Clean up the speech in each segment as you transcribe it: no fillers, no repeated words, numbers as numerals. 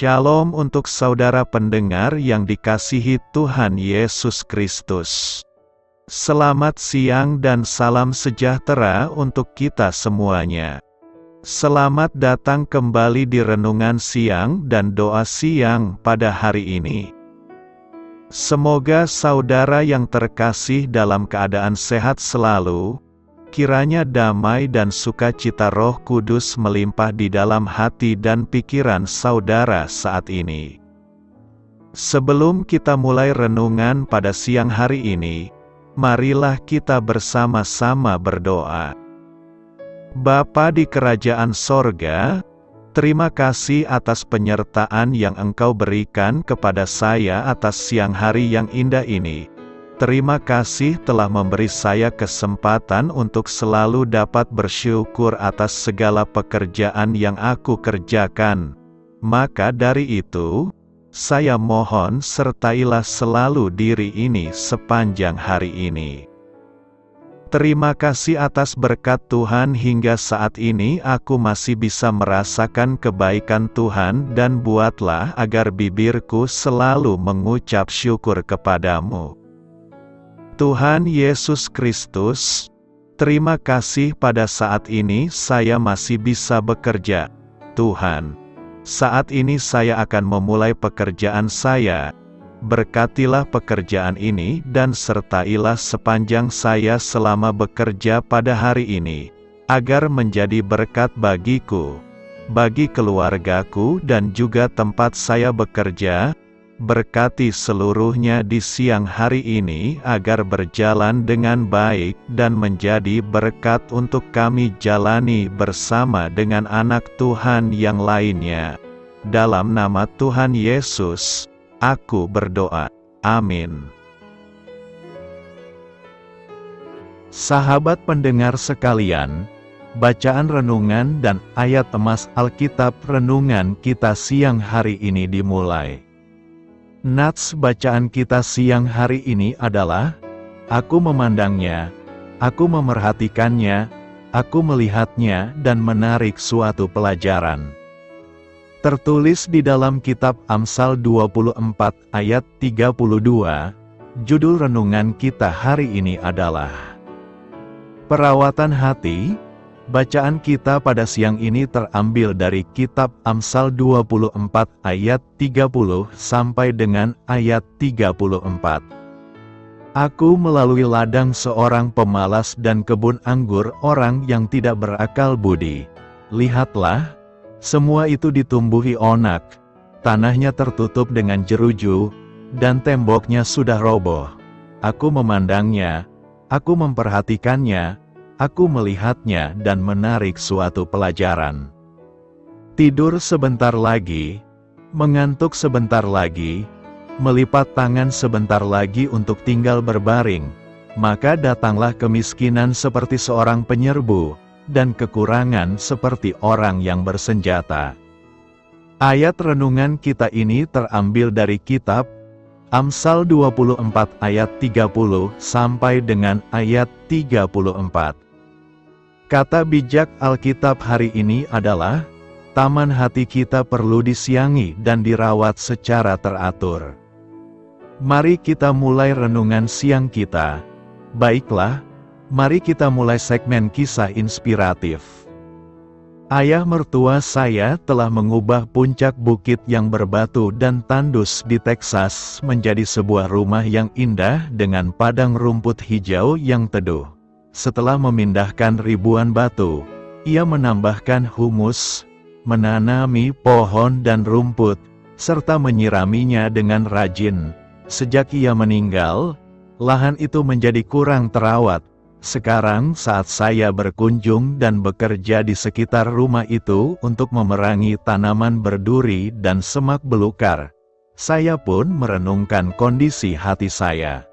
Shalom untuk saudara pendengar yang dikasihi Tuhan Yesus Kristus. Selamat siang dan salam sejahtera untuk kita semuanya. Selamat datang kembali di renungan siang dan doa siang pada hari ini. Semoga saudara yang terkasih dalam keadaan sehat selalu. Kiranya damai dan sukacita Roh Kudus melimpah di dalam hati dan pikiran saudara saat ini. Sebelum kita mulai renungan pada siang hari ini, marilah kita bersama-sama berdoa. Bapa di kerajaan sorga, terima kasih atas penyertaan yang Engkau berikan kepada saya atas siang hari yang indah ini. Terima kasih telah memberi saya kesempatan untuk selalu dapat bersyukur atas segala pekerjaan yang aku kerjakan. Maka dari itu, saya mohon sertailah selalu diri ini sepanjang hari ini. Terima kasih atas berkat Tuhan hingga saat ini aku masih bisa merasakan kebaikan Tuhan dan buatlah agar bibirku selalu mengucap syukur kepadamu. Tuhan Yesus Kristus, terima kasih pada saat ini saya masih bisa bekerja. Tuhan, saat ini saya akan memulai pekerjaan saya. Berkatilah pekerjaan ini dan sertailah sepanjang saya selama bekerja pada hari ini, agar menjadi berkat bagiku, bagi keluargaku dan juga tempat saya bekerja. Berkati seluruhnya di siang hari ini agar berjalan dengan baik dan menjadi berkat untuk kami jalani bersama dengan anak Tuhan yang lainnya. Dalam nama Tuhan Yesus, aku berdoa. Amin. Sahabat pendengar sekalian, bacaan renungan dan ayat emas Alkitab renungan kita siang hari ini dimulai. Nats bacaan kita siang hari ini adalah, aku memandangnya, aku memerhatikannya, aku melihatnya dan menarik suatu pelajaran. Tertulis di dalam kitab Amsal 24 ayat 32, judul renungan kita hari ini adalah Perawatan Hati. Bacaan kita pada siang ini terambil dari kitab Amsal 24 ayat 30 sampai dengan ayat 34. Aku melalui ladang seorang pemalas dan kebun anggur orang yang tidak berakal budi. Lihatlah, semua itu ditumbuhi onak, tanahnya tertutup dengan jeruju, dan temboknya sudah roboh. Aku memandangnya, aku memperhatikannya, aku melihatnya dan menarik suatu pelajaran. Tidur sebentar lagi, mengantuk sebentar lagi, melipat tangan sebentar lagi untuk tinggal berbaring, maka datanglah kemiskinan seperti seorang penyerbu, dan kekurangan seperti orang yang bersenjata. Ayat renungan kita ini terambil dari kitab Amsal 24 ayat 30 sampai dengan ayat 34. Kata bijak Alkitab hari ini adalah, taman hati kita perlu disiangi dan dirawat secara teratur. Mari kita mulai renungan siang kita. Baiklah, mari kita mulai segmen kisah inspiratif. Ayah mertua saya telah mengubah puncak bukit yang berbatu dan tandus di Texas menjadi sebuah rumah yang indah dengan padang rumput hijau yang teduh. Setelah memindahkan ribuan batu, ia menambahkan humus, menanami pohon dan rumput, serta menyiraminya dengan rajin. Sejak ia meninggal, lahan itu menjadi kurang terawat. Sekarang saat saya berkunjung dan bekerja di sekitar rumah itu untuk memerangi tanaman berduri dan semak belukar, saya pun merenungkan kondisi hati saya.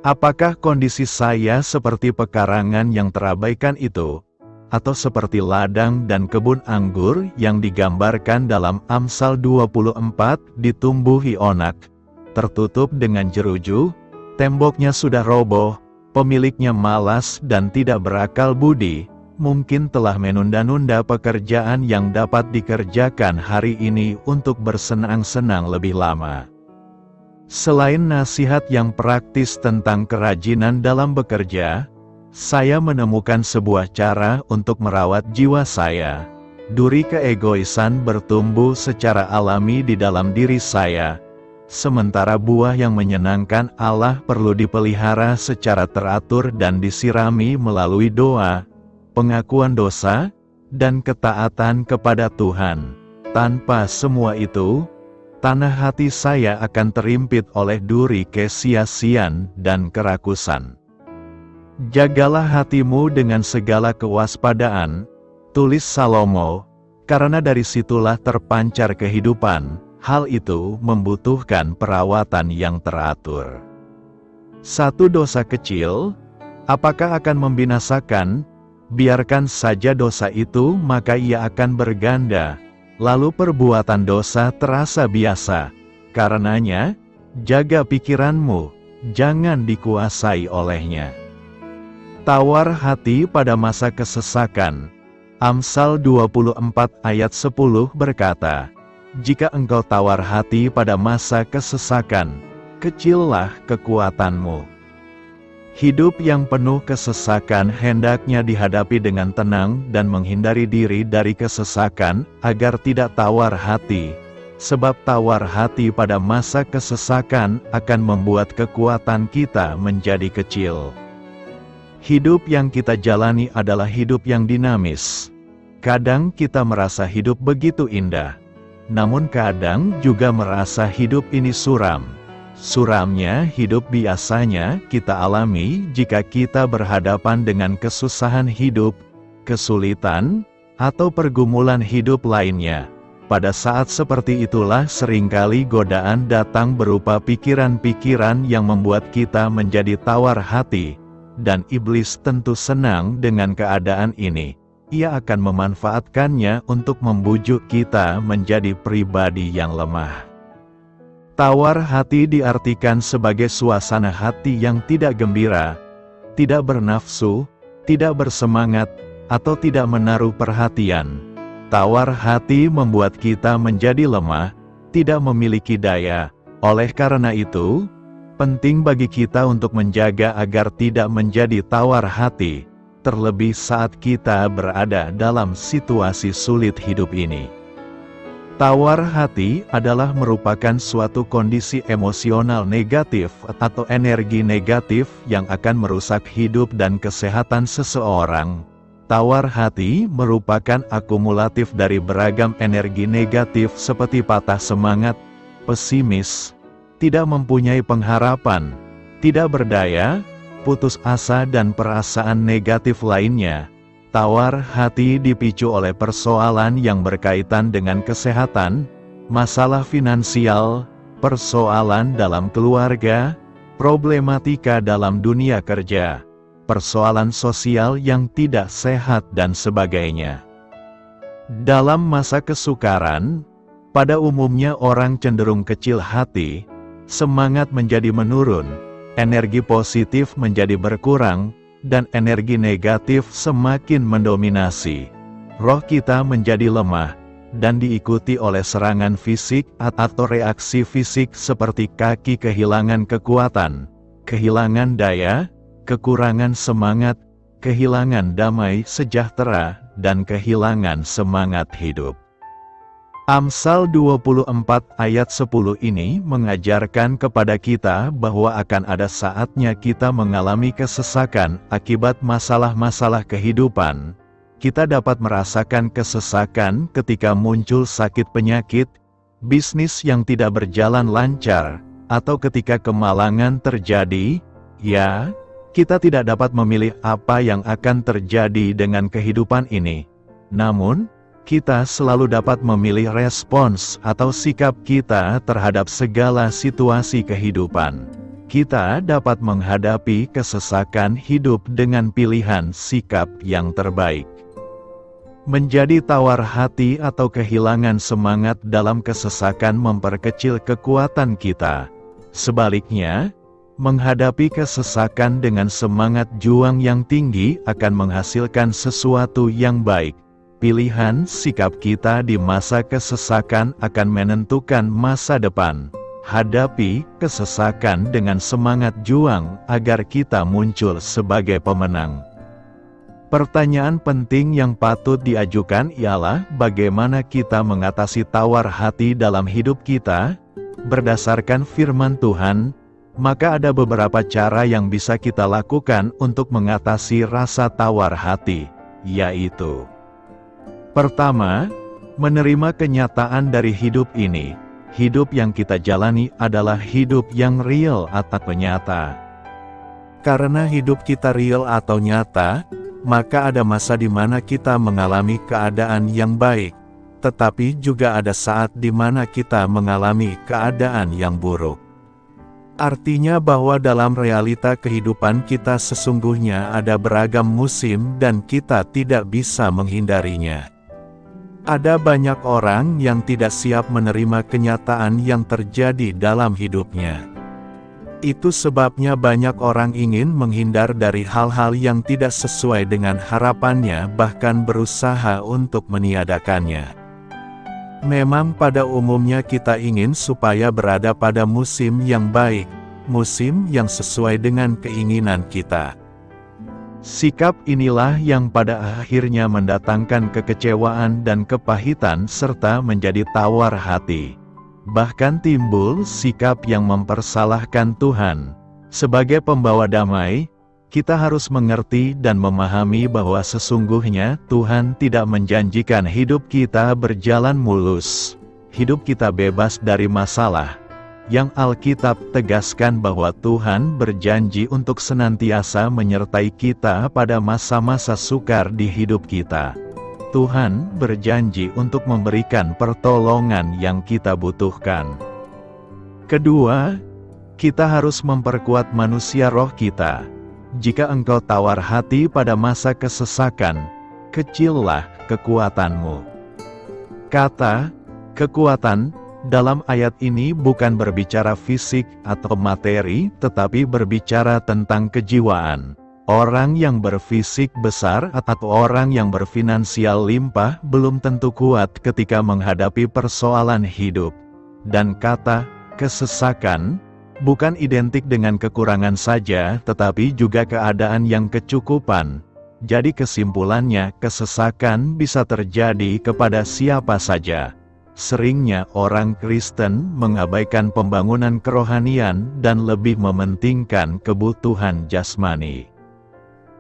Apakah kondisi saya seperti pekarangan yang terabaikan itu, atau seperti ladang dan kebun anggur yang digambarkan dalam Amsal 24 ditumbuhi onak, tertutup dengan jeruju, temboknya sudah roboh, pemiliknya malas dan tidak berakal budi, mungkin telah menunda-nunda pekerjaan yang dapat dikerjakan hari ini untuk bersenang-senang lebih lama. Selain nasihat yang praktis tentang kerajinan dalam bekerja, saya menemukan sebuah cara untuk merawat jiwa saya. Duri keegoisan bertumbuh secara alami di dalam diri saya, sementara buah yang menyenangkan Allah perlu dipelihara secara teratur dan disirami melalui doa, pengakuan dosa, dan ketaatan kepada Tuhan. Tanpa semua itu, tanah hati saya akan terimpit oleh duri kesia-sian dan kerakusan. Jagalah hatimu dengan segala kewaspadaan, tulis Salomo, karena dari situlah terpancar kehidupan. Hal itu membutuhkan perawatan yang teratur. Satu dosa kecil, apakah akan membinasakan? Biarkan saja dosa itu, maka ia akan berganda. Lalu perbuatan dosa terasa biasa. Karenanya, jaga pikiranmu, jangan dikuasai olehnya. Tawar hati pada masa kesesakan. Amsal 24 ayat 10 berkata, jika engkau tawar hati pada masa kesesakan, kecillah kekuatanmu. Hidup yang penuh kesesakan hendaknya dihadapi dengan tenang dan menghindari diri dari kesesakan agar tidak tawar hati, sebab tawar hati pada masa kesesakan akan membuat kekuatan kita menjadi kecil. Hidup yang kita jalani adalah hidup yang dinamis. Kadang kita merasa hidup begitu indah, namun kadang juga merasa hidup ini suram. Suramnya hidup biasanya kita alami jika kita berhadapan dengan kesusahan hidup, kesulitan, atau pergumulan hidup lainnya. Pada saat seperti itulah seringkali godaan datang berupa pikiran-pikiran yang membuat kita menjadi tawar hati, dan iblis tentu senang dengan keadaan ini. Ia akan memanfaatkannya untuk membujuk kita menjadi pribadi yang lemah. Tawar hati diartikan sebagai suasana hati yang tidak gembira, tidak bernafsu, tidak bersemangat, atau tidak menaruh perhatian. Tawar hati membuat kita menjadi lemah, tidak memiliki daya. Oleh karena itu, penting bagi kita untuk menjaga agar tidak menjadi tawar hati, terlebih saat kita berada dalam situasi sulit hidup ini. Tawar hati adalah merupakan suatu kondisi emosional negatif atau energi negatif yang akan merusak hidup dan kesehatan seseorang. Tawar hati merupakan akumulatif dari beragam energi negatif seperti patah semangat, pesimis, tidak mempunyai pengharapan, tidak berdaya, putus asa dan perasaan negatif lainnya. Tawar hati dipicu oleh persoalan yang berkaitan dengan kesehatan, masalah finansial, persoalan dalam keluarga, problematika dalam dunia kerja, persoalan sosial yang tidak sehat dan sebagainya. Dalam masa kesukaran, pada umumnya orang cenderung kecil hati, semangat menjadi menurun, energi positif menjadi berkurang, dan energi negatif semakin mendominasi. Roh kita menjadi lemah, dan diikuti oleh serangan fisik atau reaksi fisik seperti kaki kehilangan kekuatan, kehilangan daya, kekurangan semangat, kehilangan damai sejahtera, dan kehilangan semangat hidup. Amsal 24 ayat 10 ini mengajarkan kepada kita bahwa akan ada saatnya kita mengalami kesesakan akibat masalah-masalah kehidupan. Kita dapat merasakan kesesakan ketika muncul sakit penyakit, bisnis yang tidak berjalan lancar, atau ketika kemalangan terjadi. Ya, kita tidak dapat memilih apa yang akan terjadi dengan kehidupan ini. Namun, kita selalu dapat memilih respons atau sikap kita terhadap segala situasi kehidupan. Kita dapat menghadapi kesesakan hidup dengan pilihan sikap yang terbaik. Menjadi tawar hati atau kehilangan semangat dalam kesesakan memperkecil kekuatan kita. Sebaliknya, Menghadapi kesesakan dengan semangat juang yang tinggi akan menghasilkan sesuatu yang baik. Pilihan sikap kita di masa kesesakan akan menentukan masa depan. Hadapi kesesakan dengan semangat juang agar kita muncul sebagai pemenang. Pertanyaan penting yang patut diajukan ialah bagaimana kita mengatasi tawar hati dalam hidup kita? Berdasarkan firman Tuhan, maka ada beberapa cara yang bisa kita lakukan untuk mengatasi rasa tawar hati, yaitu: pertama, menerima kenyataan dari hidup ini. Hidup yang kita jalani adalah hidup yang real atau nyata. Karena hidup kita real atau nyata, maka ada masa di mana kita mengalami keadaan yang baik, tetapi juga ada saat di mana kita mengalami keadaan yang buruk. Artinya bahwa dalam realita kehidupan kita sesungguhnya ada beragam musim dan kita tidak bisa menghindarinya. Ada banyak orang yang tidak siap menerima kenyataan yang terjadi dalam hidupnya. Itu sebabnya banyak orang ingin menghindar dari hal-hal yang tidak sesuai dengan harapannya, bahkan berusaha untuk meniadakannya. Memang pada umumnya kita ingin supaya berada pada musim yang baik, musim yang sesuai dengan keinginan kita. Sikap inilah yang pada akhirnya mendatangkan kekecewaan dan kepahitan serta menjadi tawar hati. Bahkan timbul sikap yang mempersalahkan Tuhan. Sebagai pembawa damai, kita harus mengerti dan memahami bahwa sesungguhnya Tuhan tidak menjanjikan hidup kita berjalan mulus. Hidup kita bebas dari masalah. Yang Alkitab tegaskan bahwa Tuhan berjanji untuk senantiasa menyertai kita pada masa-masa sukar di hidup kita. Tuhan berjanji untuk memberikan pertolongan yang kita butuhkan. Kedua, kita harus memperkuat manusia roh kita. Jika engkau tawar hati pada masa kesesakan, kecillah kekuatanmu. Kata kekuatan dalam ayat ini bukan berbicara fisik atau materi, tetapi berbicara tentang kejiwaan. Orang yang berfisik besar atau orang yang berfinansial limpah belum tentu kuat ketika menghadapi persoalan hidup. Dan kata kesesakan bukan identik dengan kekurangan saja, tetapi juga keadaan yang kecukupan. Jadi kesimpulannya, kesesakan bisa terjadi kepada siapa saja. Seringnya orang Kristen mengabaikan pembangunan kerohanian dan lebih mementingkan kebutuhan jasmani.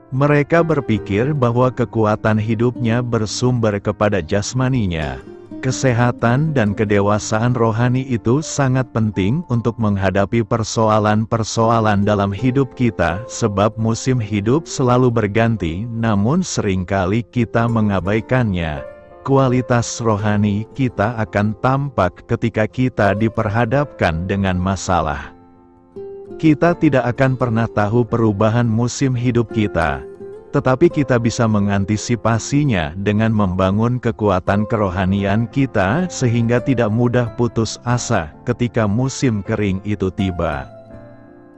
Mereka berpikir bahwa kekuatan hidupnya bersumber kepada jasmaninya. Kesehatan dan kedewasaan rohani itu sangat penting untuk menghadapi persoalan-persoalan dalam hidup kita, sebab musim hidup selalu berganti, namun seringkali kita mengabaikannya. Kualitas rohani kita akan tampak ketika kita diperhadapkan dengan masalah. Kita tidak akan pernah tahu perubahan musim hidup kita, tetapi kita bisa mengantisipasinya dengan membangun kekuatan kerohanian kita sehingga tidak mudah putus asa ketika musim kering itu tiba.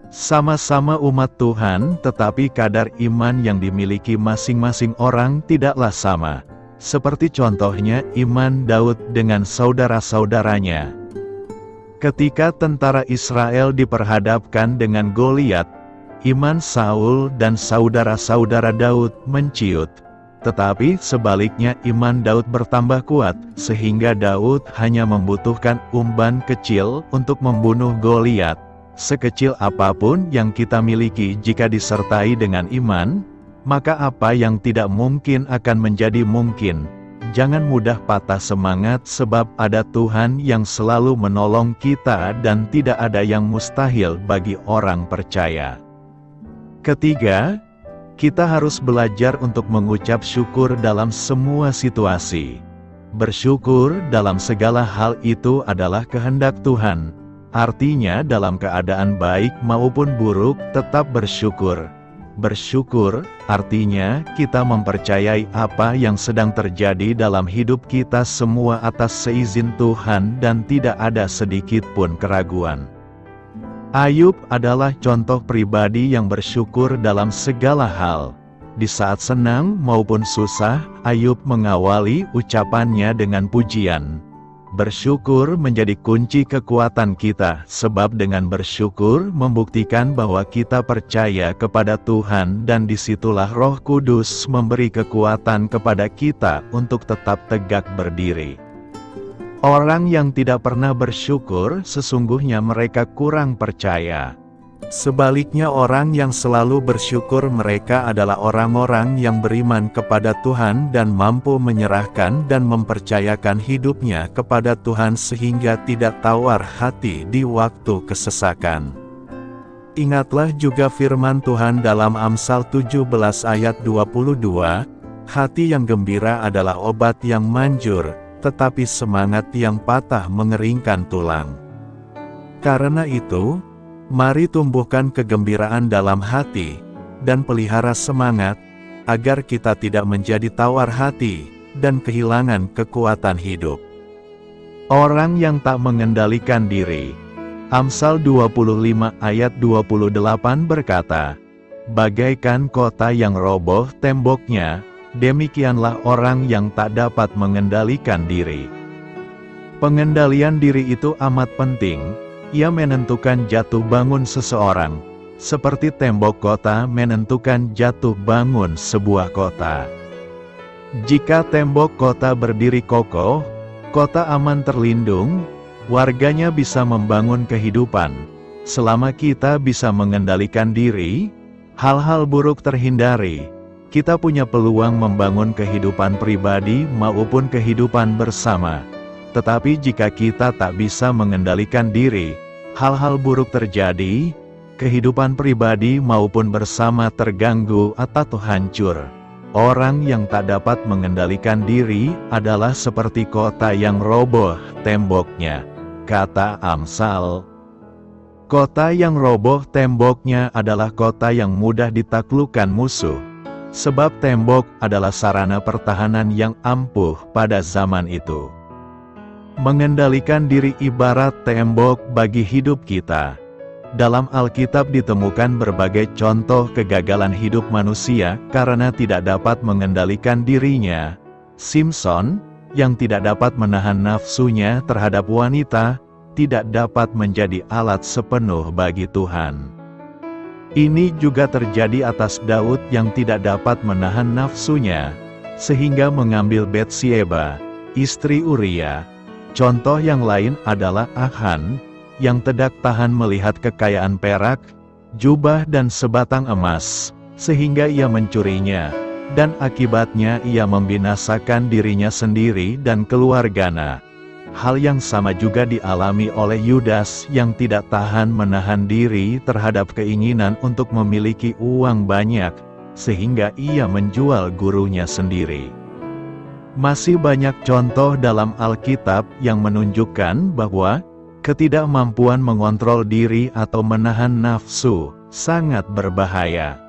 Sama-sama umat Tuhan, tetapi kadar iman yang dimiliki masing-masing orang tidaklah sama. Seperti contohnya iman Daud dengan saudara-saudaranya. Ketika tentara Israel diperhadapkan dengan Goliat, iman Saul dan saudara-saudara Daud menciut. Tetapi sebaliknya iman Daud bertambah kuat, sehingga Daud hanya membutuhkan umban kecil untuk membunuh Goliat. Sekecil apapun yang kita miliki jika disertai dengan iman, maka apa yang tidak mungkin akan menjadi mungkin. Jangan mudah patah semangat sebab ada Tuhan yang selalu menolong kita dan tidak ada yang mustahil bagi orang percaya. Ketiga, kita harus belajar untuk mengucap syukur dalam semua situasi. Bersyukur dalam segala hal itu adalah kehendak Tuhan. Artinya dalam keadaan baik maupun buruk tetap bersyukur. Bersyukur, artinya kita mempercayai apa yang sedang terjadi dalam hidup kita semua atas seizin Tuhan dan tidak ada sedikit pun keraguan. Ayub adalah contoh pribadi yang bersyukur dalam segala hal. Di saat senang maupun susah, Ayub mengawali ucapannya dengan pujian. Bersyukur menjadi kunci kekuatan kita, sebab dengan bersyukur membuktikan bahwa kita percaya kepada Tuhan, dan disitulah Roh Kudus memberi kekuatan kepada kita untuk tetap tegak berdiri. Orang yang tidak pernah bersyukur, sesungguhnya mereka kurang percaya. Sebaliknya, orang yang selalu bersyukur mereka adalah orang-orang yang beriman kepada Tuhan dan mampu menyerahkan dan mempercayakan hidupnya kepada Tuhan sehingga tidak tawar hati di waktu kesesakan. Ingatlah juga firman Tuhan dalam Amsal 17 ayat 22, "Hati yang gembira adalah obat yang manjur, tetapi semangat yang patah mengeringkan tulang." Karena itu, mari tumbuhkan kegembiraan dalam hati, dan pelihara semangat, agar kita tidak menjadi tawar hati, dan kehilangan kekuatan hidup. Orang yang tak mengendalikan diri. Amsal 25 ayat 28 berkata, "Bagaikan kota yang roboh temboknya, demikianlah orang yang tak dapat mengendalikan diri." Pengendalian diri itu amat penting. Ia menentukan jatuh bangun seseorang, seperti tembok kota menentukan jatuh bangun sebuah kota. Jika tembok kota berdiri kokoh, kota aman terlindung, warganya bisa membangun kehidupan. Selama kita bisa mengendalikan diri, hal-hal buruk terhindari. Kita punya peluang membangun kehidupan pribadi maupun kehidupan bersama. Tetapi jika kita tak bisa mengendalikan diri, hal-hal buruk terjadi, kehidupan pribadi maupun bersama terganggu atau hancur. Orang yang tak dapat mengendalikan diri adalah seperti kota yang roboh temboknya, kata Amsal. Kota yang roboh temboknya adalah kota yang mudah ditaklukkan musuh. Sebab tembok adalah sarana pertahanan yang ampuh pada zaman itu. Mengendalikan diri ibarat tembok bagi hidup kita. Dalam Alkitab ditemukan berbagai contoh kegagalan hidup manusia karena tidak dapat mengendalikan dirinya. Simson, yang tidak dapat menahan nafsunya terhadap wanita, tidak dapat menjadi alat sepenuh bagi Tuhan. Ini juga terjadi atas Daud yang tidak dapat menahan nafsunya, sehingga mengambil Batsyeba, istri Uria. Contoh yang lain adalah Achan, yang tidak tahan melihat kekayaan perak, jubah dan sebatang emas, sehingga ia mencurinya, dan akibatnya ia membinasakan dirinya sendiri dan keluarganya. Hal yang sama juga dialami oleh Yudas yang tidak tahan menahan diri terhadap keinginan untuk memiliki uang banyak, sehingga ia menjual gurunya sendiri. Masih banyak contoh dalam Alkitab yang menunjukkan bahwa ketidakmampuan mengontrol diri atau menahan nafsu sangat berbahaya.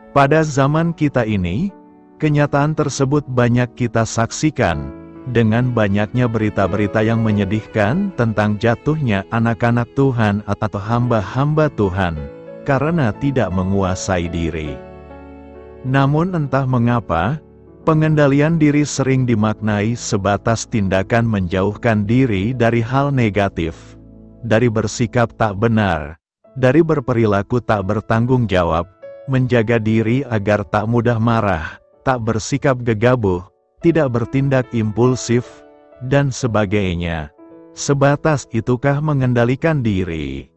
Pada zaman kita ini, kenyataan tersebut banyak kita saksikan, dengan banyaknya berita-berita yang menyedihkan tentang jatuhnya anak-anak Tuhan atau hamba-hamba Tuhan, karena tidak menguasai diri. Namun entah mengapa, pengendalian diri sering dimaknai sebatas tindakan menjauhkan diri dari hal negatif, dari bersikap tak benar, dari berperilaku tak bertanggung jawab, menjaga diri agar tak mudah marah, tak bersikap gegabah, tidak bertindak impulsif, dan sebagainya. Sebatas itukah mengendalikan diri?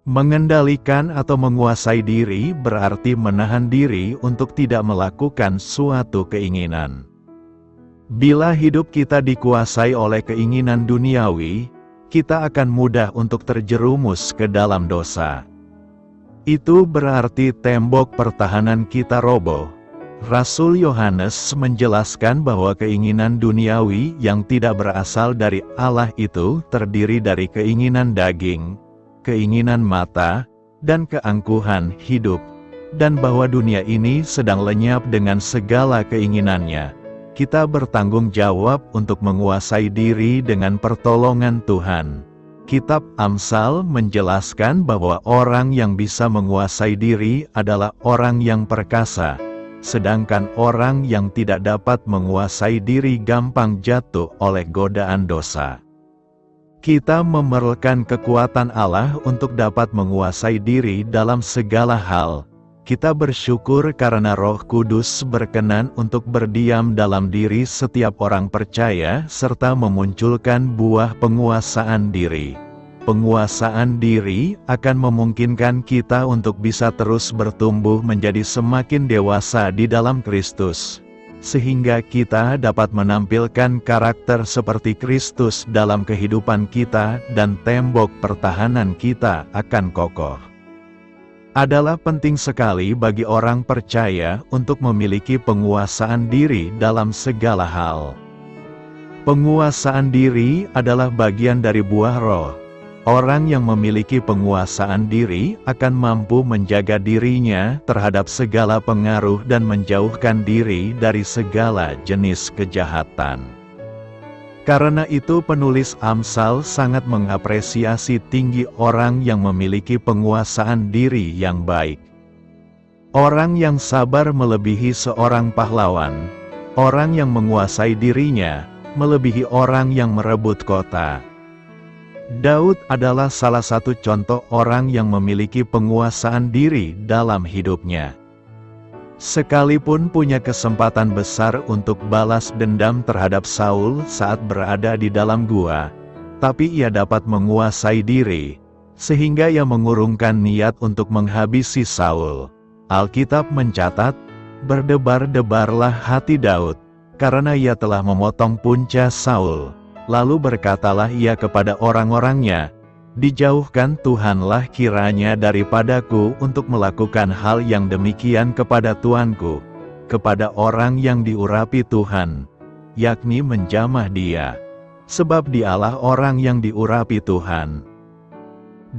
Mengendalikan atau menguasai diri berarti menahan diri untuk tidak melakukan suatu keinginan. Bila hidup kita dikuasai oleh keinginan duniawi, kita akan mudah untuk terjerumus ke dalam dosa. Itu berarti tembok pertahanan kita roboh. Rasul Yohanes menjelaskan bahwa keinginan duniawi yang tidak berasal dari Allah itu terdiri dari keinginan daging, keinginan mata, dan keangkuhan hidup, dan bahwa dunia ini sedang lenyap dengan segala keinginannya. Kita bertanggung jawab untuk menguasai diri dengan pertolongan Tuhan. Kitab Amsal menjelaskan bahwa orang yang bisa menguasai diri adalah orang yang perkasa, sedangkan orang yang tidak dapat menguasai diri gampang jatuh oleh godaan dosa. Kita memerlukan kekuatan Allah untuk dapat menguasai diri dalam segala hal. Kita bersyukur karena Roh Kudus berkenan untuk berdiam dalam diri setiap orang percaya serta memunculkan buah penguasaan diri. Penguasaan diri akan memungkinkan kita untuk bisa terus bertumbuh menjadi semakin dewasa di dalam Kristus, sehingga kita dapat menampilkan karakter seperti Kristus dalam kehidupan kita dan tembok pertahanan kita akan kokoh. Adalah penting sekali bagi orang percaya untuk memiliki penguasaan diri dalam segala hal. Penguasaan diri adalah bagian dari buah roh. Orang yang memiliki penguasaan diri akan mampu menjaga dirinya terhadap segala pengaruh dan menjauhkan diri dari segala jenis kejahatan. Karena itu penulis Amsal sangat mengapresiasi tinggi orang yang memiliki penguasaan diri yang baik. Orang yang sabar melebihi seorang pahlawan. Orang yang menguasai dirinya melebihi orang yang merebut kota. Daud adalah salah satu contoh orang yang memiliki penguasaan diri dalam hidupnya. Sekalipun punya kesempatan besar untuk balas dendam terhadap Saul saat berada di dalam gua, tapi ia dapat menguasai diri, sehingga ia mengurungkan niat untuk menghabisi Saul. Alkitab mencatat, berdebar-debarlah hati Daud, karena ia telah memotong punca Saul. Lalu berkatalah ia kepada orang-orangnya, "Dijauhkan Tuhanlah kiranya daripadaku untuk melakukan hal yang demikian kepada Tuanku, kepada orang yang diurapi Tuhan, yakni menjamah dia, sebab dialah orang yang diurapi Tuhan."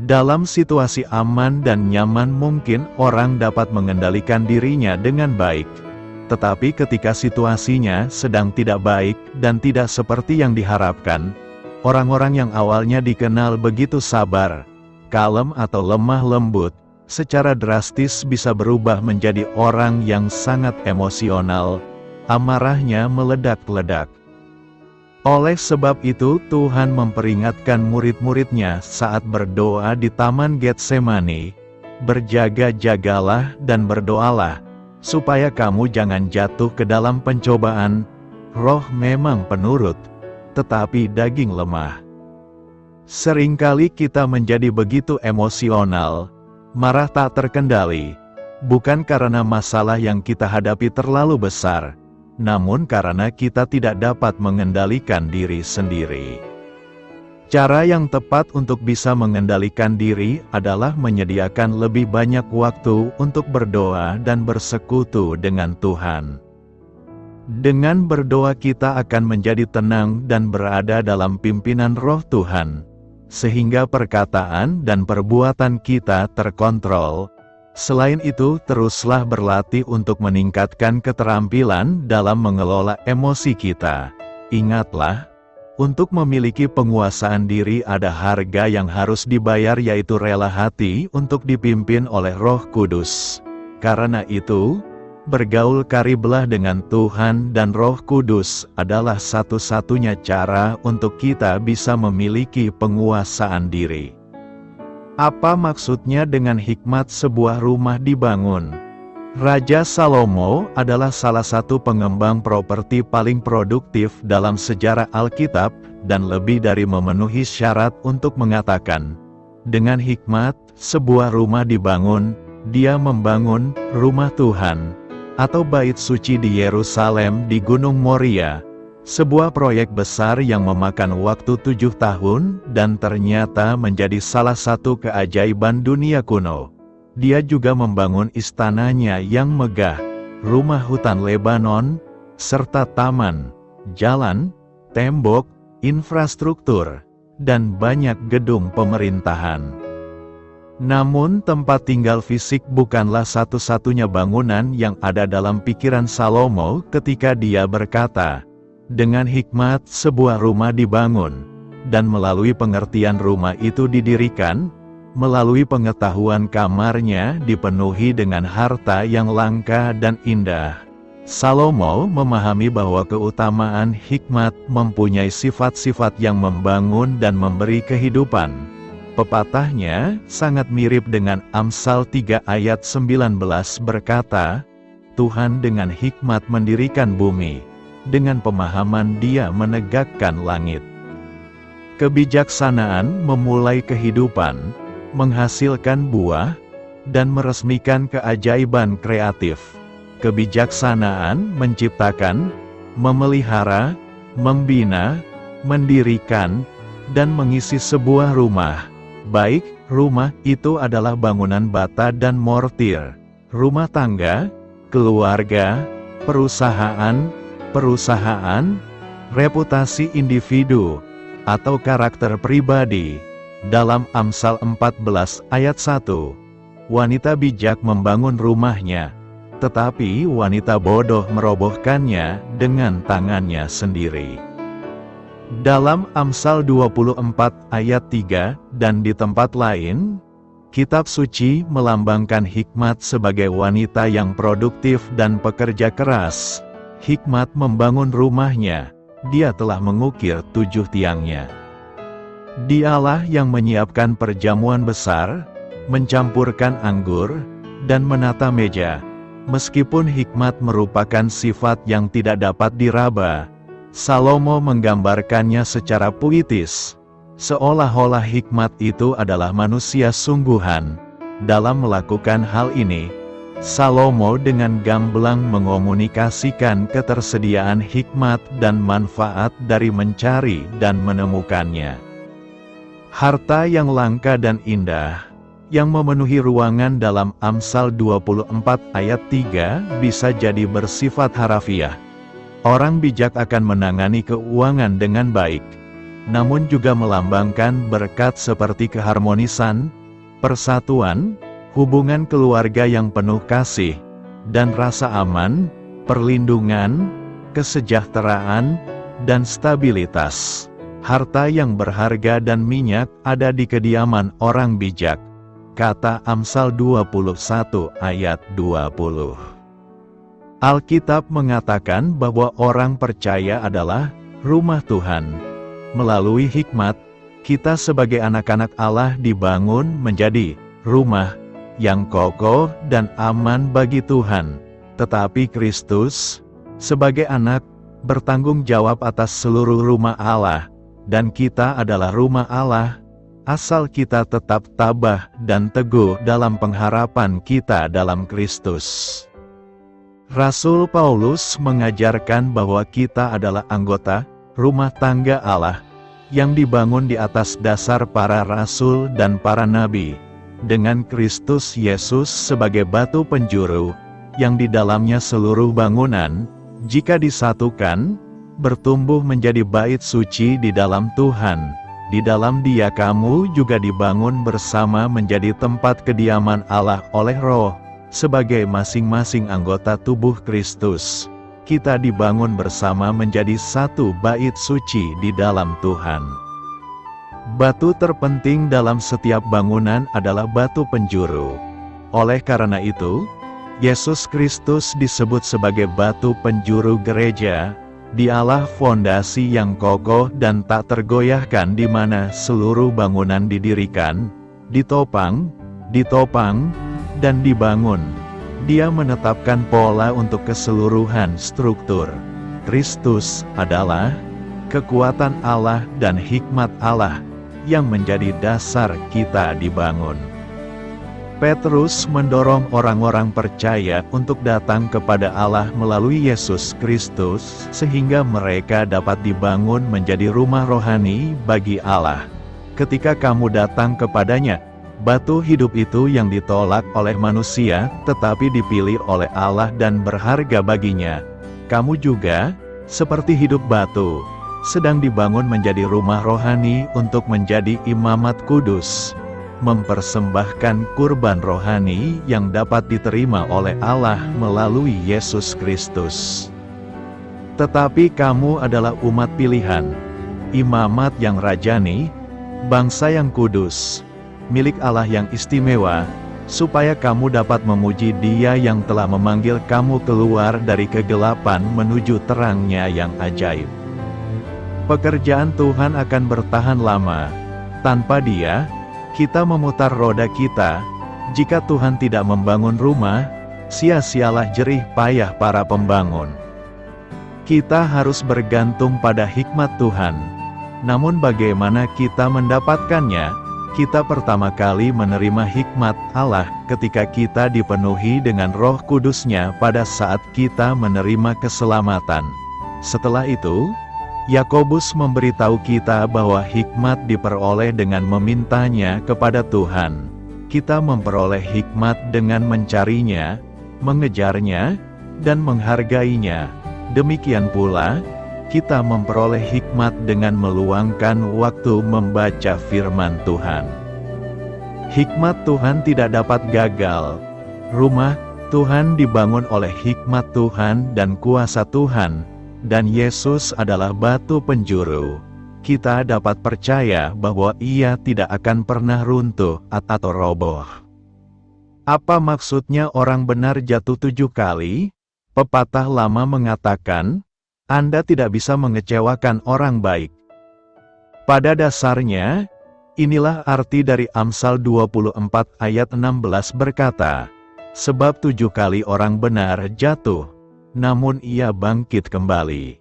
Dalam situasi aman dan nyaman mungkin orang dapat mengendalikan dirinya dengan baik. Tetapi ketika situasinya sedang tidak baik dan tidak seperti yang diharapkan, orang-orang yang awalnya dikenal begitu sabar, kalem atau lemah lembut, secara drastis bisa berubah menjadi orang yang sangat emosional, amarahnya meledak-ledak. Oleh sebab itu Tuhan memperingatkan murid-muridnya saat berdoa di Taman Getsemani, "Berjaga-jagalah dan berdoalah, supaya kamu jangan jatuh ke dalam pencobaan. Roh memang penurut, tetapi daging lemah." Seringkali kita menjadi begitu emosional, marah tak terkendali, bukan karena masalah yang kita hadapi terlalu besar, namun karena kita tidak dapat mengendalikan diri sendiri. Cara yang tepat untuk bisa mengendalikan diri adalah menyediakan lebih banyak waktu untuk berdoa dan bersekutu dengan Tuhan. Dengan berdoa kita akan menjadi tenang dan berada dalam pimpinan Roh Tuhan, sehingga perkataan dan perbuatan kita terkontrol. Selain itu, teruslah berlatih untuk meningkatkan keterampilan dalam mengelola emosi kita. Ingatlah, untuk memiliki penguasaan diri ada harga yang harus dibayar, yaitu rela hati untuk dipimpin oleh Roh Kudus. Karena itu, bergaul kariblah dengan Tuhan dan Roh Kudus adalah satu-satunya cara untuk kita bisa memiliki penguasaan diri. Apa maksudnya dengan hikmat sebuah rumah dibangun? Raja Salomo adalah salah satu pengembang properti paling produktif dalam sejarah Alkitab, dan lebih dari memenuhi syarat untuk mengatakan, dengan hikmat, sebuah rumah dibangun. Dia membangun rumah Tuhan, atau bait suci di Yerusalem di Gunung Moria, sebuah proyek besar yang memakan waktu 7 tahun, dan ternyata menjadi salah satu keajaiban dunia kuno. Dia juga membangun istananya yang megah, rumah hutan Lebanon, serta taman, jalan, tembok, infrastruktur, dan banyak gedung pemerintahan. Namun tempat tinggal fisik bukanlah satu-satunya bangunan yang ada dalam pikiran Salomo ketika dia berkata, dengan hikmat sebuah rumah dibangun. dan melalui pengertian rumah itu didirikan, melalui pengetahuan kamarnya dipenuhi dengan harta yang langka dan indah. Salomo memahami bahwa keutamaan hikmat mempunyai sifat-sifat yang membangun dan memberi kehidupan. Pepatahnya sangat mirip dengan Amsal 3 ayat 19 berkata, Tuhan dengan hikmat mendirikan bumi, dengan pemahaman Dia menegakkan langit. Kebijaksanaan memulai kehidupan, menghasilkan buah, dan meresmikan keajaiban kreatif. Kebijaksanaan menciptakan, memelihara, membina, mendirikan, dan mengisi sebuah rumah. Baik, rumah itu adalah bangunan bata dan mortir, rumah tangga, keluarga, perusahaan, reputasi individu, atau karakter pribadi. Dalam Amsal 14 ayat 1, wanita bijak membangun rumahnya, tetapi wanita bodoh merobohkannya dengan tangannya sendiri. Dalam Amsal 24 ayat 3 dan di tempat lain, Kitab Suci melambangkan hikmat sebagai wanita yang produktif dan pekerja keras. Hikmat membangun rumahnya, dia telah mengukir 7 tiangnya. Dialah yang menyiapkan perjamuan besar, mencampurkan anggur, dan menata meja. Meskipun hikmat merupakan sifat yang tidak dapat diraba, Salomo menggambarkannya secara puitis, seolah-olah hikmat itu adalah manusia sungguhan. Dalam melakukan hal ini, Salomo dengan gamblang mengomunikasikan ketersediaan hikmat dan manfaat dari mencari dan menemukannya. Harta yang langka dan indah, yang memenuhi ruangan dalam Amsal 24 ayat 3 bisa jadi bersifat harafiah. Orang bijak akan menangani keuangan dengan baik, namun juga melambangkan berkat seperti keharmonisan, persatuan, hubungan keluarga yang penuh kasih, dan rasa aman, perlindungan, kesejahteraan, dan stabilitas. Harta yang berharga dan minyak ada di kediaman orang bijak. Kata Amsal 21 ayat 20. Alkitab mengatakan bahwa orang percaya adalah rumah Tuhan. Melalui hikmat, kita sebagai anak-anak Allah dibangun menjadi rumah yang kokoh dan aman bagi Tuhan. Tetapi Kristus, sebagai anak, bertanggung jawab atas seluruh rumah Allah, dan kita adalah rumah Allah, asal kita tetap tabah dan teguh dalam pengharapan kita dalam Kristus. Rasul Paulus mengajarkan bahwa kita adalah anggota rumah tangga Allah, yang dibangun di atas dasar para rasul dan para nabi, dengan Kristus Yesus sebagai batu penjuru, yang di dalamnya seluruh bangunan, jika disatukan, bertumbuh menjadi bait suci di dalam Tuhan. Di dalam Dia kamu juga dibangun bersama menjadi tempat kediaman Allah oleh Roh, sebagai masing-masing anggota tubuh Kristus. Kita dibangun bersama menjadi satu bait suci di dalam Tuhan. Batu terpenting dalam setiap bangunan adalah batu penjuru. Oleh karena itu, Yesus Kristus disebut sebagai batu penjuru gereja. Dialah fondasi yang kokoh dan tak tergoyahkan di mana seluruh bangunan didirikan, ditopang, dan dibangun. Dia menetapkan pola untuk keseluruhan struktur. Kristus adalah kekuatan Allah dan hikmat Allah yang menjadi dasar kita dibangun. Petrus mendorong orang-orang percaya untuk datang kepada Allah melalui Yesus Kristus, sehingga mereka dapat dibangun menjadi rumah rohani bagi Allah. Ketika kamu datang kepadanya, batu hidup itu yang ditolak oleh manusia, tetapi dipilih oleh Allah dan berharga baginya. Kamu juga, seperti hidup batu, sedang dibangun menjadi rumah rohani untuk menjadi imamat kudus, mempersembahkan kurban rohani yang dapat diterima oleh Allah melalui Yesus Kristus. Tetapi kamu adalah umat pilihan, imamat yang rajani, bangsa yang kudus, milik Allah yang istimewa, supaya kamu dapat memuji Dia yang telah memanggil kamu keluar dari kegelapan menuju terang-Nya yang ajaib. Pekerjaan Tuhan akan bertahan lama. Tanpa Dia, kita memutar roda kita. Jika Tuhan tidak membangun rumah, sia-sialah jerih payah para pembangun. Kita harus bergantung pada hikmat Tuhan. Namun bagaimana kita mendapatkannya? Kita pertama kali menerima hikmat Allah ketika kita dipenuhi dengan Roh Kudus-Nya pada saat kita menerima keselamatan. Setelah itu, Yakobus memberitahu kita bahwa hikmat diperoleh dengan memintanya kepada Tuhan. Kita memperoleh hikmat dengan mencarinya, mengejarnya, dan menghargainya. Demikian pula, kita memperoleh hikmat dengan meluangkan waktu membaca firman Tuhan. Hikmat Tuhan tidak dapat gagal. Rumah Tuhan dibangun oleh hikmat Tuhan dan kuasa Tuhan, dan Yesus adalah batu penjuru. Kita dapat percaya bahwa Ia tidak akan pernah runtuh atau roboh. Apa maksudnya orang benar jatuh 7 kali? Pepatah lama mengatakan, Anda tidak bisa mengecewakan orang baik. Pada dasarnya, inilah arti dari Amsal 24 ayat 16 berkata, sebab 7 kali orang benar jatuh, namun ia bangkit kembali.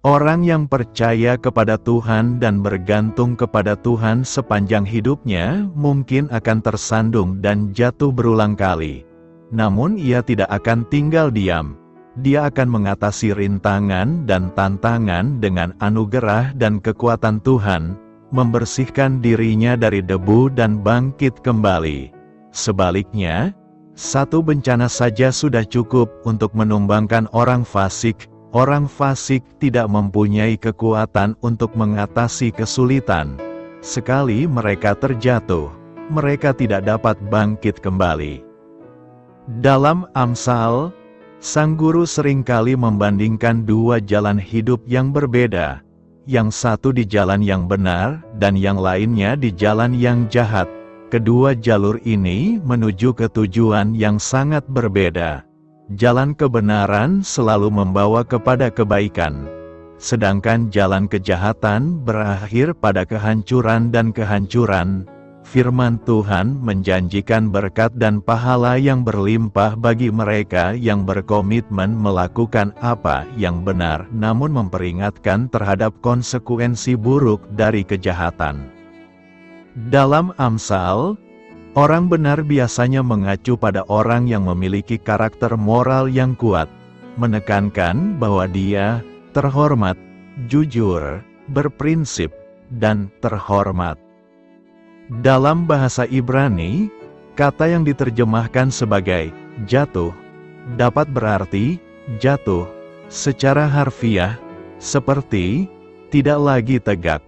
Orang yang percaya kepada Tuhan dan bergantung kepada Tuhan sepanjang hidupnya mungkin akan tersandung dan jatuh berulang kali. Namun ia tidak akan tinggal diam. Dia akan mengatasi rintangan dan tantangan dengan anugerah dan kekuatan Tuhan, membersihkan dirinya dari debu dan bangkit kembali. Sebaliknya, satu bencana saja sudah cukup untuk menumbangkan orang fasik. Orang fasik tidak mempunyai kekuatan untuk mengatasi kesulitan. Sekali mereka terjatuh, mereka tidak dapat bangkit kembali. Dalam Amsal, sang guru seringkali membandingkan 2 jalan hidup yang berbeda. Yang satu di jalan yang benar, dan yang lainnya di jalan yang jahat. Kedua jalur ini menuju ke tujuan yang sangat berbeda. Jalan kebenaran selalu membawa kepada kebaikan. Sedangkan jalan kejahatan berakhir pada kehancuran dan kehancuran. Firman Tuhan menjanjikan berkat dan pahala yang berlimpah bagi mereka yang berkomitmen melakukan apa yang benar, namun memperingatkan terhadap konsekuensi buruk dari kejahatan. Dalam Amsal, orang benar biasanya mengacu pada orang yang memiliki karakter moral yang kuat, menekankan bahwa dia terhormat, jujur, berprinsip, dan terhormat. Dalam bahasa Ibrani, kata yang diterjemahkan sebagai jatuh dapat berarti jatuh secara harfiah, seperti tidak lagi tegak,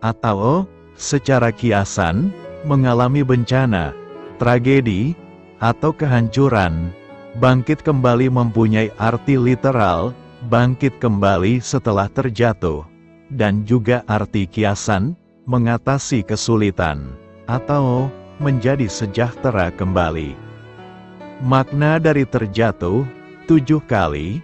atau secara kiasan mengalami bencana, tragedi, atau kehancuran. Bangkit kembali mempunyai arti literal, bangkit kembali setelah terjatuh, dan juga arti kiasan, mengatasi kesulitan, atau menjadi sejahtera kembali. Makna dari terjatuh 7 kali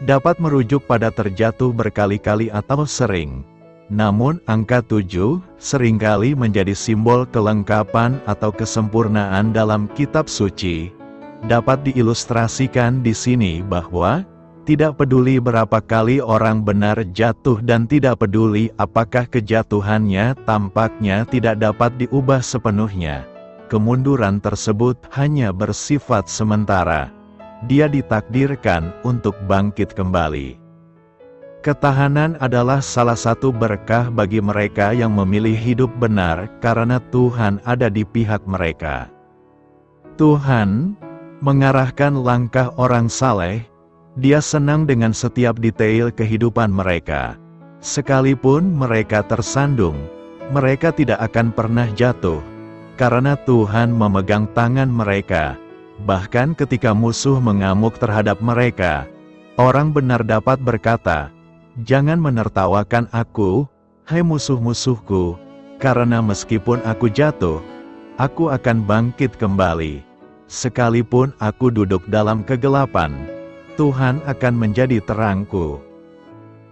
dapat merujuk pada terjatuh berkali-kali atau sering. Namun angka 7 seringkali menjadi simbol kelengkapan atau kesempurnaan dalam kitab suci. Dapat diilustrasikan di sini bahwa tidak peduli berapa kali orang benar jatuh dan tidak peduli apakah kejatuhannya tampaknya tidak dapat diubah sepenuhnya. Kemunduran tersebut hanya bersifat sementara. Dia ditakdirkan untuk bangkit kembali. Ketahanan adalah salah satu berkah bagi mereka yang memilih hidup benar karena Tuhan ada di pihak mereka. Tuhan mengarahkan langkah orang saleh. Dia senang dengan setiap detail kehidupan mereka. Sekalipun mereka tersandung, mereka tidak akan pernah jatuh, karena Tuhan memegang tangan mereka. Bahkan ketika musuh mengamuk terhadap mereka, orang benar dapat berkata, "Jangan menertawakan aku, hai musuh-musuhku, karena meskipun aku jatuh, aku akan bangkit kembali. Sekalipun aku duduk dalam kegelapan, Tuhan akan menjadi terangku.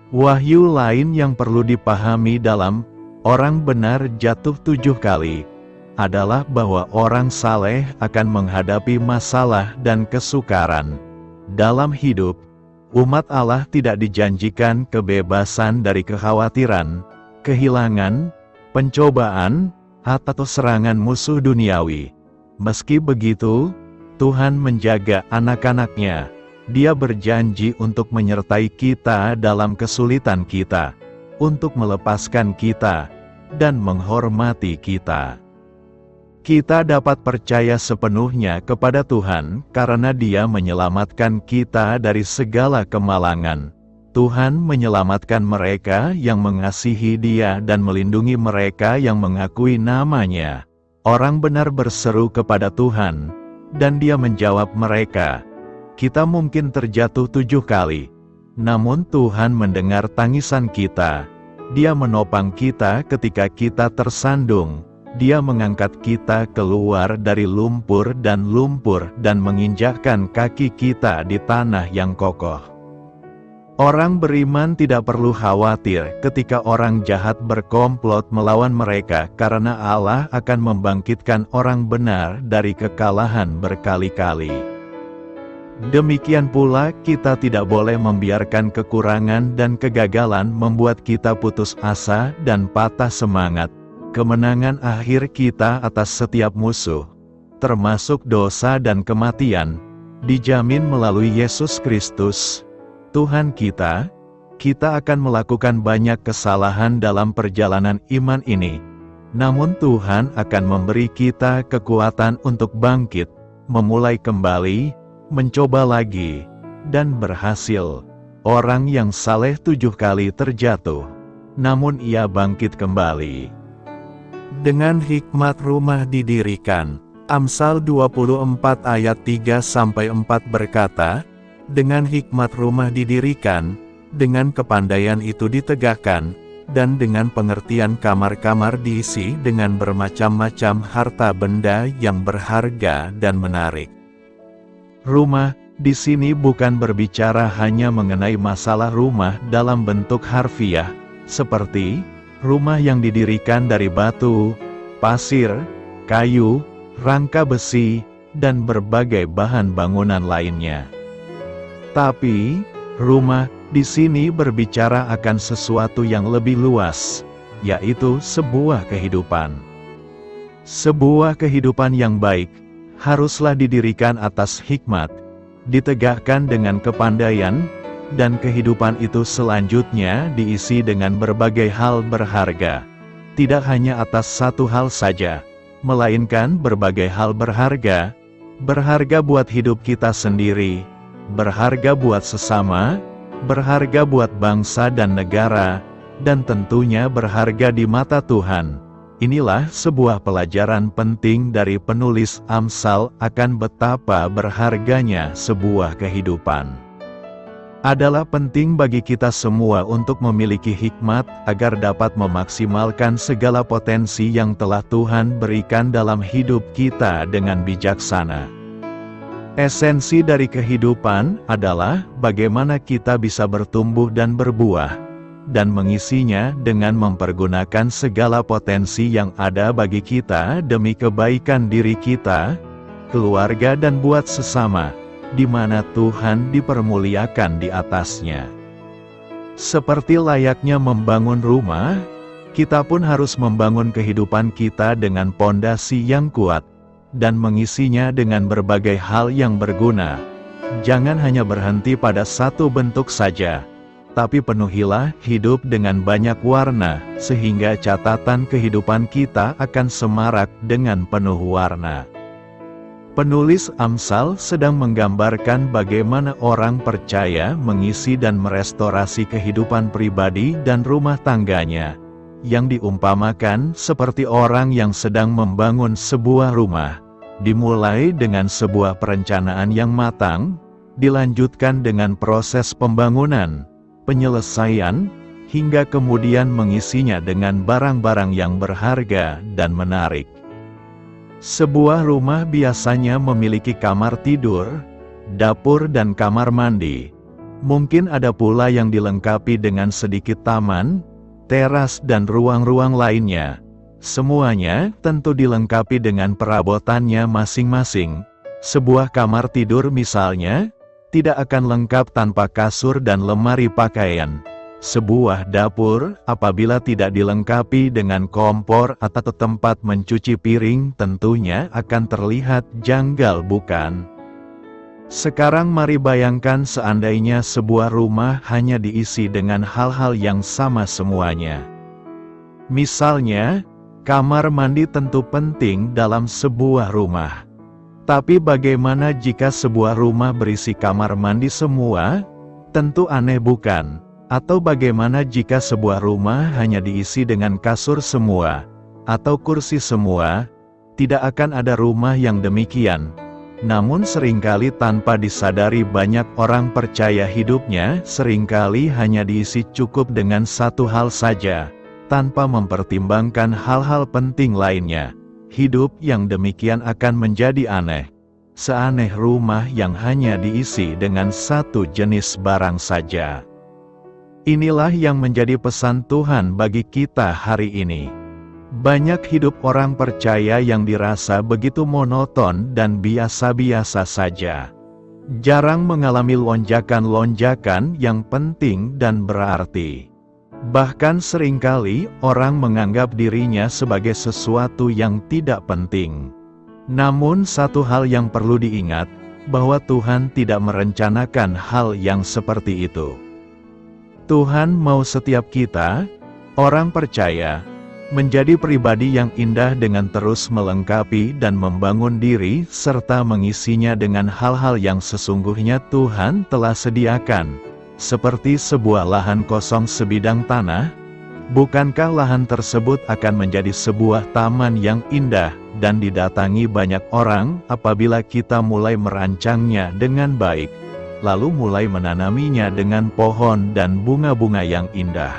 Wahyu lain yang perlu dipahami dalam orang benar jatuh 7 kali adalah bahwa orang saleh akan menghadapi masalah dan kesukaran. Dalam hidup, umat Allah tidak dijanjikan kebebasan dari kekhawatiran, kehilangan, pencobaan, atau serangan musuh duniawi. Meski begitu, Tuhan menjaga anak-anaknya. Dia berjanji untuk menyertai kita dalam kesulitan kita, untuk melepaskan kita, dan menghormati kita. Kita dapat percaya sepenuhnya kepada Tuhan karena Dia menyelamatkan kita dari segala kemalangan. Tuhan menyelamatkan mereka yang mengasihi Dia dan melindungi mereka yang mengakui nama-Nya. Orang benar berseru kepada Tuhan, dan Dia menjawab mereka. Kita mungkin terjatuh 7 kali, namun Tuhan mendengar tangisan kita. Dia menopang kita ketika kita tersandung. Dia mengangkat kita keluar dari lumpur dan menginjakkan kaki kita di tanah yang kokoh. Orang beriman tidak perlu khawatir ketika orang jahat berkomplot melawan mereka karena Allah akan membangkitkan orang benar dari kekalahan berkali-kali. Demikian pula kita tidak boleh membiarkan kekurangan dan kegagalan membuat kita putus asa dan patah semangat. Kemenangan akhir kita atas setiap musuh, termasuk dosa dan kematian, dijamin melalui Yesus Kristus, Tuhan kita. Kita akan melakukan banyak kesalahan dalam perjalanan iman ini. Namun Tuhan akan memberi kita kekuatan untuk bangkit, memulai kembali, mencoba lagi, dan berhasil. Orang yang saleh 7 kali terjatuh, namun ia bangkit kembali. Dengan hikmat rumah didirikan. Amsal 24 ayat 3-4 berkata, dengan hikmat rumah didirikan, dengan kepandaian itu ditegakkan, dan dengan pengertian kamar-kamar diisi dengan bermacam-macam harta benda yang berharga dan menarik. Rumah, di sini bukan berbicara hanya mengenai masalah rumah dalam bentuk harfiah, seperti rumah yang didirikan dari batu, pasir, kayu, rangka besi, dan berbagai bahan bangunan lainnya. Tapi, rumah di sini berbicara akan sesuatu yang lebih luas, yaitu sebuah kehidupan. Sebuah kehidupan yang baik haruslah didirikan atas hikmat, ditegakkan dengan kepandaian, dan kehidupan itu selanjutnya diisi dengan berbagai hal berharga. Tidak hanya atas satu hal saja, melainkan berbagai hal berharga. Berharga buat hidup kita sendiri, berharga buat sesama, berharga buat bangsa dan negara, dan tentunya berharga di mata Tuhan. Inilah sebuah pelajaran penting dari penulis Amsal akan betapa berharganya sebuah kehidupan. Adalah penting bagi kita semua untuk memiliki hikmat agar dapat memaksimalkan segala potensi yang telah Tuhan berikan dalam hidup kita dengan bijaksana. Esensi dari kehidupan adalah bagaimana kita bisa bertumbuh dan berbuah, dan mengisinya dengan mempergunakan segala potensi yang ada bagi kita demi kebaikan diri kita, keluarga dan buat sesama, di mana Tuhan dipermuliakan di atasnya. Seperti layaknya membangun rumah, kita pun harus membangun kehidupan kita dengan pondasi yang kuat, dan mengisinya dengan berbagai hal yang berguna. Jangan hanya berhenti pada satu bentuk saja, tapi penuhilah hidup dengan banyak warna, sehingga catatan kehidupan kita akan semarak dengan penuh warna. Penulis Amsal sedang menggambarkan bagaimana orang percaya mengisi dan merestorasi kehidupan pribadi dan rumah tangganya, yang diumpamakan seperti orang yang sedang membangun sebuah rumah, dimulai dengan sebuah perencanaan yang matang, dilanjutkan dengan proses pembangunan, penyelesaian, hingga kemudian mengisinya dengan barang-barang yang berharga dan menarik. Sebuah rumah biasanya memiliki kamar tidur, dapur dan kamar mandi. Mungkin ada pula yang dilengkapi dengan sedikit taman, teras dan ruang-ruang lainnya. Semuanya tentu dilengkapi dengan perabotannya masing-masing. Sebuah kamar tidur misalnya, tidak akan lengkap tanpa kasur dan lemari pakaian. Sebuah dapur, apabila tidak dilengkapi dengan kompor atau tempat mencuci piring, tentunya akan terlihat janggal, bukan? Sekarang mari bayangkan seandainya sebuah rumah hanya diisi dengan hal-hal yang sama semuanya. Misalnya, kamar mandi tentu penting dalam sebuah rumah. Tapi bagaimana jika sebuah rumah berisi kamar mandi semua? Tentu aneh, bukan? Atau bagaimana jika sebuah rumah hanya diisi dengan kasur semua, atau kursi semua? Tidak akan ada rumah yang demikian. Namun seringkali tanpa disadari banyak orang percaya hidupnya seringkali hanya diisi cukup dengan satu hal saja, tanpa mempertimbangkan hal-hal penting lainnya. Hidup yang demikian akan menjadi aneh. Seaneh rumah yang hanya diisi dengan satu jenis barang saja. Inilah yang menjadi pesan Tuhan bagi kita hari ini. Banyak hidup orang percaya yang dirasa begitu monoton dan biasa-biasa saja. Jarang mengalami lonjakan-lonjakan yang penting dan berarti. Bahkan seringkali orang menganggap dirinya sebagai sesuatu yang tidak penting. Namun satu hal yang perlu diingat, bahwa Tuhan tidak merencanakan hal yang seperti itu. Tuhan mau setiap kita, orang percaya, menjadi pribadi yang indah dengan terus melengkapi dan membangun diri serta mengisinya dengan hal-hal yang sesungguhnya Tuhan telah sediakan. Seperti sebuah lahan kosong sebidang tanah, bukankah lahan tersebut akan menjadi sebuah taman yang indah dan didatangi banyak orang apabila kita mulai merancangnya dengan baik, lalu mulai menanaminya dengan pohon dan bunga-bunga yang indah?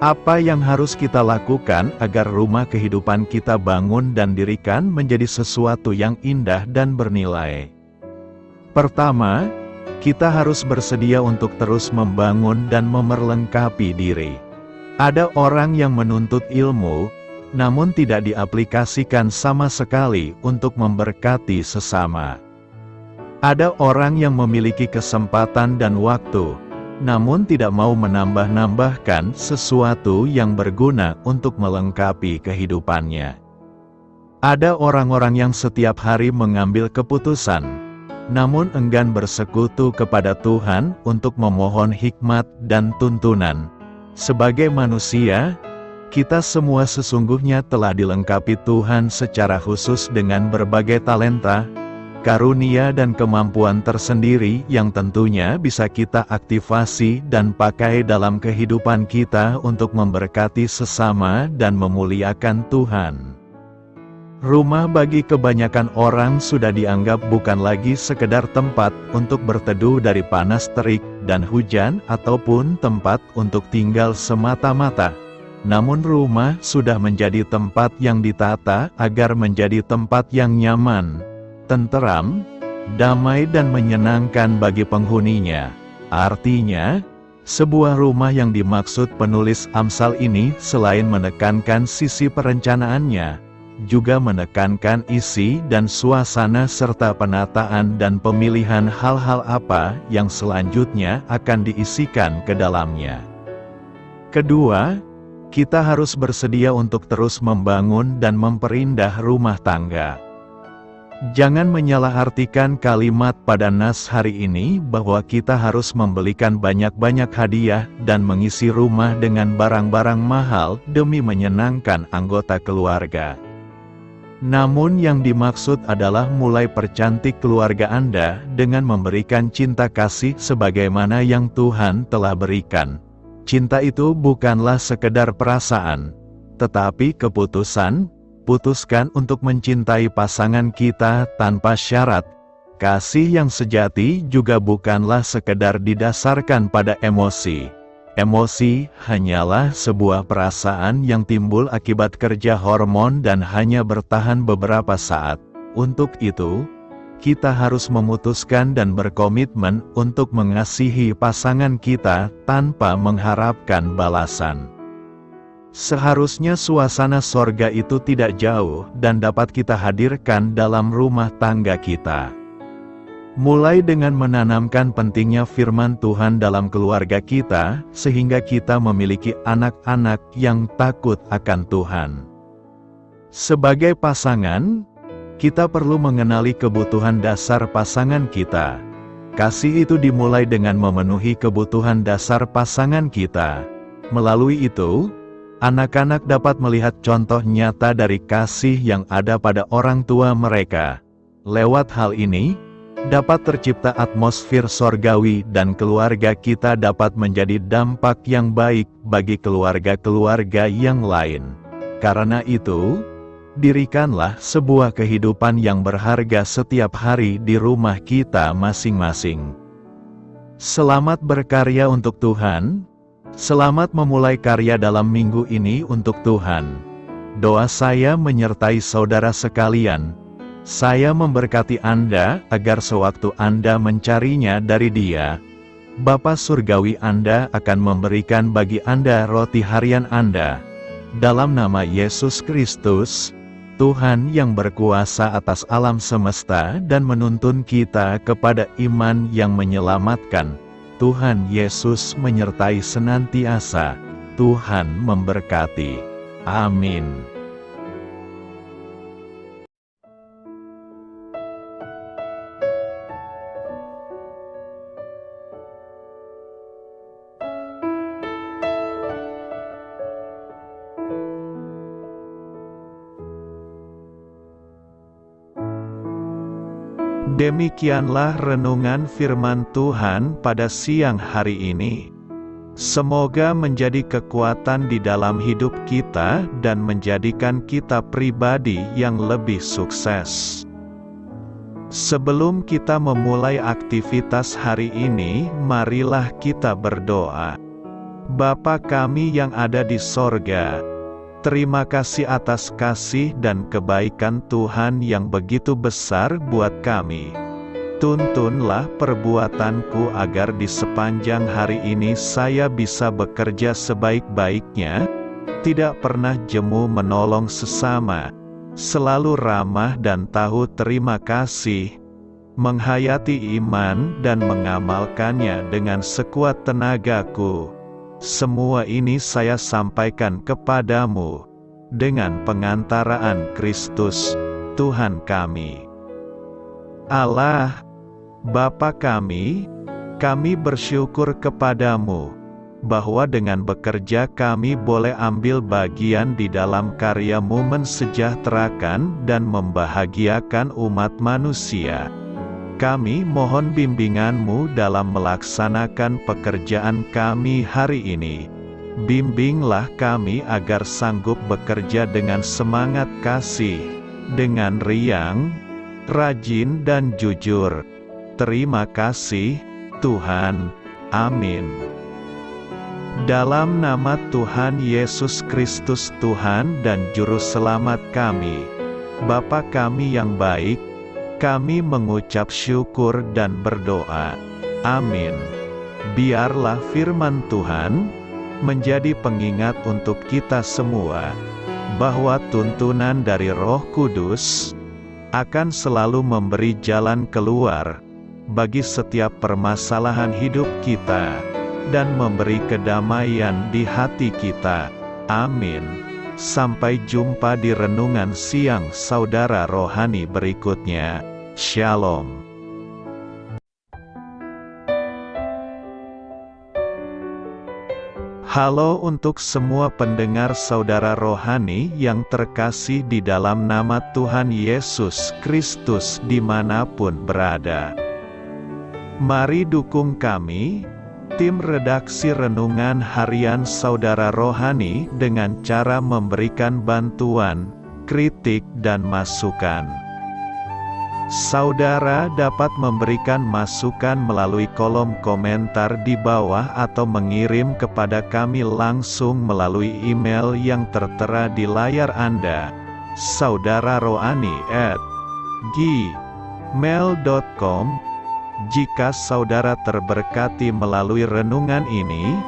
Apa yang harus kita lakukan agar rumah kehidupan kita bangun dan dirikan menjadi sesuatu yang indah dan bernilai? Pertama, kita harus bersedia untuk terus membangun dan memperlengkapi diri. Ada orang yang menuntut ilmu, namun tidak diaplikasikan sama sekali untuk memberkati sesama. Ada orang yang memiliki kesempatan dan waktu, namun tidak mau menambah-nambahkan sesuatu yang berguna untuk melengkapi kehidupannya. Ada orang-orang yang setiap hari mengambil keputusan, namun enggan bersekutu kepada Tuhan untuk memohon hikmat dan tuntunan. Sebagai manusia, kita semua sesungguhnya telah dilengkapi Tuhan secara khusus dengan berbagai talenta, karunia dan kemampuan tersendiri yang tentunya bisa kita aktifasi dan pakai dalam kehidupan kita untuk memberkati sesama dan memuliakan Tuhan. Rumah bagi kebanyakan orang sudah dianggap bukan lagi sekedar tempat untuk berteduh dari panas terik dan hujan ataupun tempat untuk tinggal semata-mata. Namun rumah sudah menjadi tempat yang ditata agar menjadi tempat yang nyaman, tenteram, damai dan menyenangkan bagi penghuninya. Artinya, sebuah rumah yang dimaksud penulis Amsal ini selain menekankan sisi perencanaannya, juga menekankan isi dan suasana serta penataan dan pemilihan hal-hal apa yang selanjutnya akan diisikan ke dalamnya. Kedua, kita harus bersedia untuk terus membangun dan memperindah rumah tangga. Jangan menyalahartikan kalimat pada nas hari ini bahwa kita harus membelikan banyak-banyak hadiah dan mengisi rumah dengan barang-barang mahal demi menyenangkan anggota keluarga. Namun yang dimaksud adalah mulai percantik keluarga Anda dengan memberikan cinta kasih sebagaimana yang Tuhan telah berikan. Cinta itu bukanlah sekedar perasaan, tetapi keputusan. Putuskan untuk mencintai pasangan kita tanpa syarat. Kasih yang sejati juga bukanlah sekedar didasarkan pada emosi. Emosi hanyalah sebuah perasaan yang timbul akibat kerja hormon dan hanya bertahan beberapa saat. Untuk itu, kita harus memutuskan dan berkomitmen untuk mengasihi pasangan kita tanpa mengharapkan balasan. Seharusnya suasana sorga itu tidak jauh dan dapat kita hadirkan dalam rumah tangga kita. Mulai dengan menanamkan pentingnya firman Tuhan dalam keluarga kita, sehingga kita memiliki anak-anak yang takut akan Tuhan. Sebagai pasangan, kita perlu mengenali kebutuhan dasar pasangan kita. Kasih itu dimulai dengan memenuhi kebutuhan dasar pasangan kita. Melalui itu, anak-anak dapat melihat contoh nyata dari kasih yang ada pada orang tua mereka. Lewat hal ini, dapat tercipta atmosfer sorgawi dan keluarga kita dapat menjadi dampak yang baik bagi keluarga-keluarga yang lain. Karena itu, dirikanlah sebuah kehidupan yang berharga setiap hari di rumah kita masing-masing. Selamat berkarya untuk Tuhan. Selamat memulai karya dalam minggu ini untuk Tuhan. Doa saya menyertai saudara sekalian. Saya memberkati Anda agar sewaktu Anda mencarinya dari Dia, Bapa Surgawi Anda akan memberikan bagi Anda roti harian Anda. Dalam nama Yesus Kristus, Tuhan yang berkuasa atas alam semesta dan menuntun kita kepada iman yang menyelamatkan, Tuhan Yesus menyertai senantiasa. Tuhan memberkati. Amin. Demikianlah renungan firman Tuhan pada siang hari ini. Semoga menjadi kekuatan di dalam hidup kita dan menjadikan kita pribadi yang lebih sukses. Sebelum kita memulai aktivitas hari ini, marilah kita berdoa. Bapa kami yang ada di sorga, terima kasih atas kasih dan kebaikan Tuhan yang begitu besar buat kami. Tuntunlah perbuatanku agar di sepanjang hari ini saya bisa bekerja sebaik-baiknya, tidak pernah jemu menolong sesama, selalu ramah dan tahu terima kasih, menghayati iman dan mengamalkannya dengan sekuat tenagaku. Semua ini saya sampaikan kepadamu, dengan pengantaraan Kristus, Tuhan kami. Allah, Bapa kami bersyukur kepadamu, bahwa dengan bekerja kami boleh ambil bagian di dalam karya-Mu mensejahterakan dan membahagiakan umat manusia. Kami mohon bimbingan-Mu dalam melaksanakan pekerjaan kami hari ini. Bimbinglah kami agar sanggup bekerja dengan semangat kasih, dengan riang, rajin dan jujur. Terima kasih, Tuhan. Amin. Dalam nama Tuhan Yesus Kristus Tuhan dan Juru Selamat kami, Bapa kami yang baik, kami mengucap syukur dan berdoa. Amin. Biarlah firman Tuhan menjadi pengingat untuk kita semua, bahwa tuntunan dari Roh Kudus akan selalu memberi jalan keluar bagi setiap permasalahan hidup kita, dan memberi kedamaian di hati kita. Amin. Sampai jumpa di renungan siang saudara rohani berikutnya. Shalom. Halo untuk semua pendengar saudara rohani yang terkasih di dalam nama Tuhan Yesus Kristus dimanapun berada. Mari dukung kami, tim redaksi Renungan Harian Saudara Rohani, dengan cara memberikan bantuan, kritik dan masukan. Saudara dapat memberikan masukan melalui kolom komentar di bawah atau mengirim kepada kami langsung melalui email yang tertera di layar Anda. saudararohani@gmail.com. Jika saudara terberkati melalui renungan ini,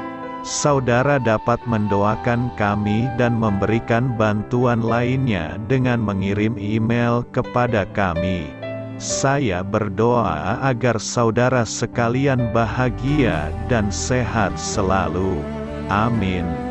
saudara dapat mendoakan kami dan memberikan bantuan lainnya dengan mengirim email kepada kami. Saya berdoa agar saudara sekalian bahagia dan sehat selalu. Amin.